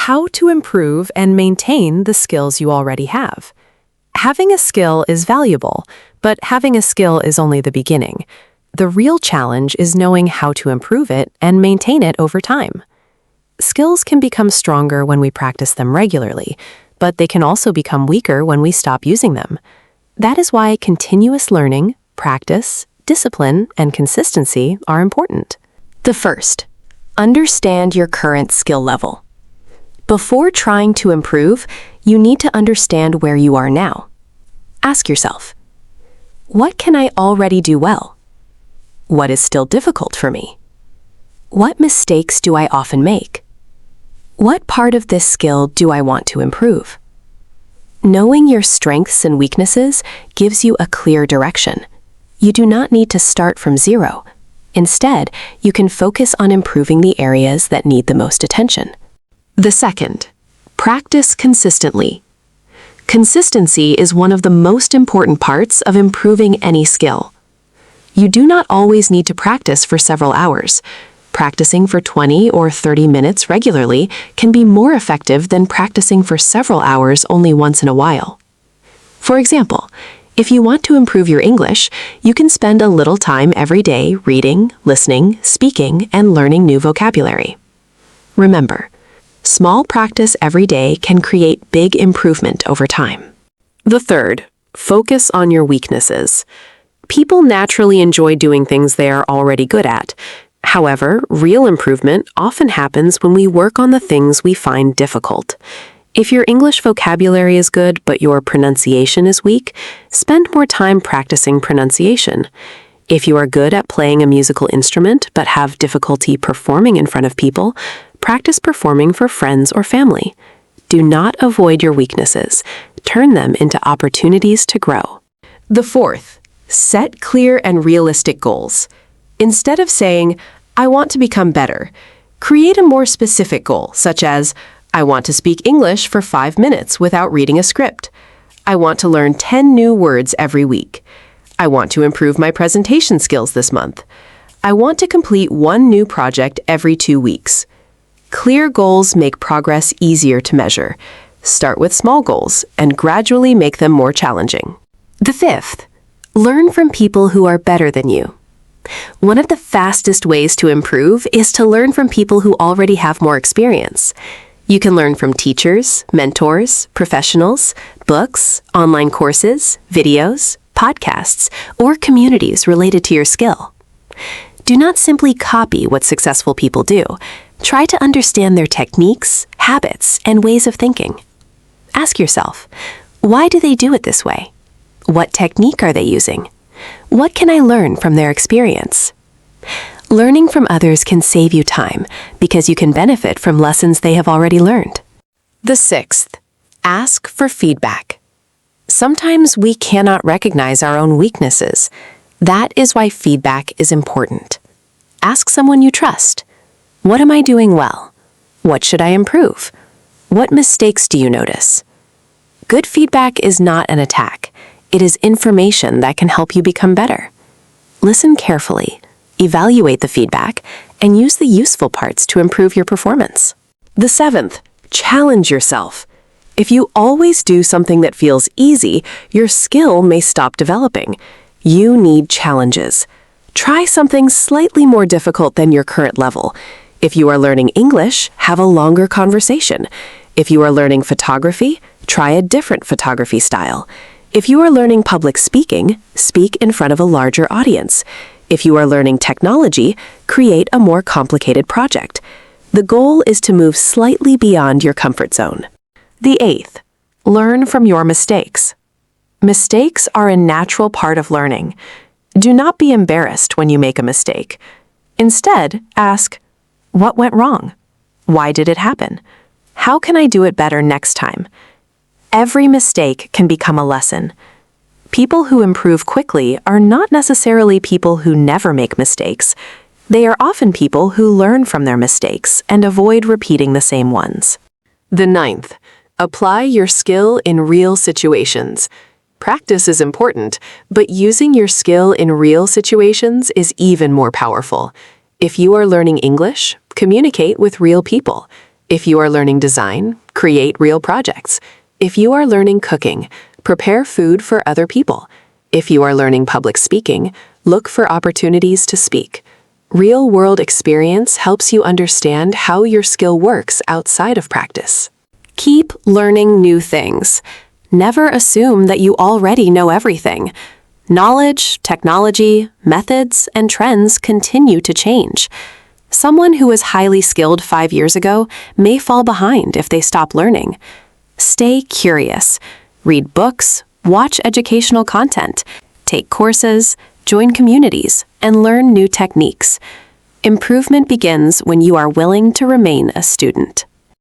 how to improve and maintain the skills you already have. Having a skill is valuable, but having a skill is only the beginning. The real challenge is knowing how to improve it and maintain it over time. Skills can become stronger when we practice them regularly, but they can also become weaker when we stop using them. That is why continuous learning, practice, discipline, and consistency are important. The first, understand your current skill level. Before trying to improve, you need to understand where you are now. Ask yourself, what can I already do well? What is still difficult for me? What mistakes do I often make? What part of this skill do I want to improve? Knowing your strengths and weaknesses gives you a clear direction. You do not need to start from zero. Instead, you can focus on improving the areas that need the most attention. The second, practice consistently. Consistency is one of the most important parts of improving any skill. You do not always need to practice for several hours. Practicing for 20 or 30 minutes regularly can be more effective than practicing for several hours only once in a while. For example, if you want to improve your English, you can spend a little time every day reading, listening, speaking, and learning new vocabulary. Remember, small practice every day can create big improvement over time. The third, focus on your weaknesses. People naturally enjoy doing things they are already good at. However, real improvement often happens when we work on the things we find difficult. If your English vocabulary is good but your pronunciation is weak, spend more time practicing pronunciation. If you are good at playing a musical instrument but have difficulty performing in front of people, practice performing for friends or family. Do not avoid your weaknesses. Turn them into opportunities to grow. The fourth, set clear and realistic goals. Instead of saying, I want to become better, create a more specific goal, such as, I want to speak English for 5 minutes without reading a script. I want to learn 10 new words every week. I want to improve my presentation skills this month. I want to complete one new project every 2 weeks. Clear goals make progress easier to measure. Start with small goals and gradually make them more challenging. The fifth, learn from people who are better than you. One of the fastest ways to improve is to learn from people who already have more experience. You can learn from teachers, mentors, professionals, books, online courses, videos, podcasts, or communities related to your skill. Do not simply copy what successful people do. Try to understand their techniques, habits, and ways of thinking. Ask yourself, why do they do it this way? What technique are they using? What can I learn from their experience? Learning from others can save you time because you can benefit from lessons they have already learned. The sixth, ask for feedback. Sometimes we cannot recognize our own weaknesses. That is why feedback is important. Ask someone you trust. What am I doing well? What should I improve? What mistakes do you notice? Good feedback is not an attack. It is information that can help you become better. Listen carefully, evaluate the feedback, and use the useful parts to improve your performance. The seventh, challenge yourself. If you always do something that feels easy, your skill may stop developing. You need challenges. Try something slightly more difficult than your current level. If you are learning English, have a longer conversation. If you are learning photography, try a different photography style. If you are learning public speaking, speak in front of a larger audience. If you are learning technology, create a more complicated project. The goal is to move slightly beyond your comfort zone. The eighth, learn from your mistakes. Mistakes are a natural part of learning. Do not be embarrassed when you make a mistake. Instead, ask, what went wrong? Why did it happen? How can I do it better next time? Every mistake can become a lesson. People who improve quickly are not necessarily people who never make mistakes. They are often people who learn from their mistakes and avoid repeating the same ones. The ninth, apply your skill in real situations. Practice is important, but using your skill in real situations is even more powerful. If you are learning English, communicate with real people. If you are learning design, create real projects. If you are learning cooking, prepare food for other people. If you are learning public speaking, look for opportunities to speak. Real-world experience helps you understand how your skill works outside of practice. Keep learning new things. Never assume that you already know everything. Knowledge, technology, methods, and trends continue to change. Someone who was highly skilled 5 years ago may fall behind if they stop learning. Stay curious. Read books, watch educational content, take courses, join communities, and learn new techniques. Improvement begins when you are willing to remain a student.